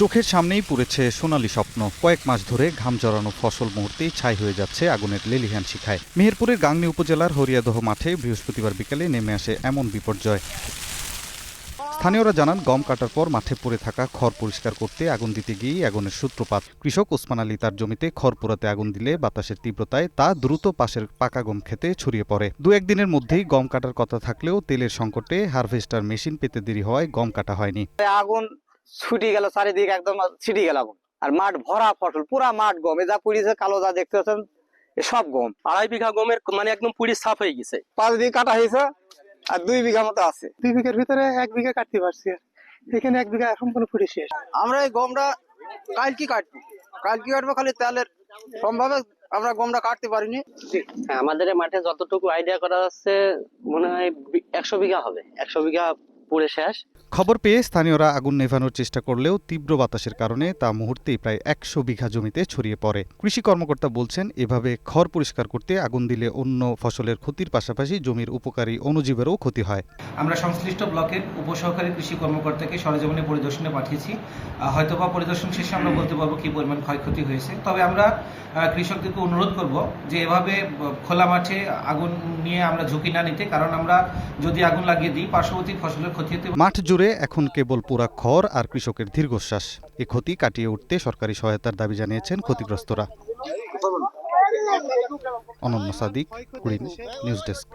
চোখের সামনেই পুড়েছে সোনালী স্বপ্ন। কয়েক মাস ধরে ঘাম জড়ানো ফসল মুহূর্তেই ছাই হয়ে যাচ্ছে আগুনের লেলিহান শিখায়। মেহেরপুরের গাংনী উপজেলার হরিয়াদহ মাঠে বৃহস্পতিবার বিকেলে নেমে আসে এমন বিপর্যয়। স্থানীয়রা জানান, গম কাটার পর মাঠে পড়ে থাকা খড় পরিষ্কার করতে আগুন দিতে গিয়েই আগুনের সূত্রপাত। কৃষক ওসমান আলী তার জমিতে খড় পোড়াতে আগুন দিলে বাতাসের তীব্রতায় তা দ্রুত পাশের পাকা গম খেতে ছড়িয়ে পড়ে। দু একদিনের মধ্যেই গম কাটার কথা থাকলেও তেলের সংকটে হারভেস্টার মেশিন পেতে দেরি হওয়ায় গম কাটা হয়নি। আগুন ছুটি গেল, চারিদিকে একদম ছিটি গেল আগুন। আর মাঠ ভরা ফসল, পুরা মাঠ গমে যা পুড়িয়েছে, কালো যা দেখতে পাচ্ছেন সব গম। 2.5 বিঘা গমের মানে একদম পুড়ি সাফ হয়ে গেছে। 5 বিঘা কাটা হয়েছে আর 2 বিঘা মতো আছে। 2 বিঘার ভিতরে 1 বিঘা কাটতে পারছি, এখানে 1 বিঘা সম্পূর্ণ পুড়ে শেষ। আমরা এই গমটা কালকে কাটবো, খালি তেলের সম্ভাবে আমরা গমটা কাটতে পারিনি। আমাদের এই মাঠে যতটুকু আইডিয়া করা যাচ্ছে মনে হয় 100 বিঘা হবে। 100 বিঘা পুড়ে শেষ। খবর পেয়ে স্থানীয়রা আগুন নেভানোর চেষ্টা করলেও তীব্র বাতাসের কারণে তা মুহূর্তেই প্রায় 100 বিঘা জমিতে ছড়িয়ে পড়ে। কৃষি কর্মকর্তা বলছেন, এভাবে খড় পরিষ্কার করতে আগুন দিলে অন্য ফসলের ক্ষতির পাশাপাশি জমির উপকারী অণুজীবেরও ক্ষতি হয়। আমরা সংশ্লিষ্ট ব্লকের উপসহকারী কৃষি কর্মকর্তাকে সরেজমিনে পরিদর্শনে পাঠিয়েছি। হয়তোবা পরিদর্শন শেষে আমরা বলতে পারবো কি পরিমাণ ক্ষয়ক্ষতি হয়েছে। তবে আমরা কৃষকদেরকে অনুরোধ করব যে এভাবে খোলা মাঠে আগুন নিয়ে আমরা ঝুঁকি না নিতে, কারণ আমরা যদি আগুন লাগিয়ে দিই পার্শ্ববর্তী ফসলের ক্ষতি হতে। মাঠ জুড়ে এখন কেবল পোড়া খড় আর কৃষকের দীর্ঘশ্বাস। এ ক্ষতি কাটিয়ে উঠতে সরকারি সহায়তার দাবি জানিয়েছেন ক্ষতিগ্রস্তরা। অনন্য সাদিক, কুড়িল, নিউজ ডেস্ক।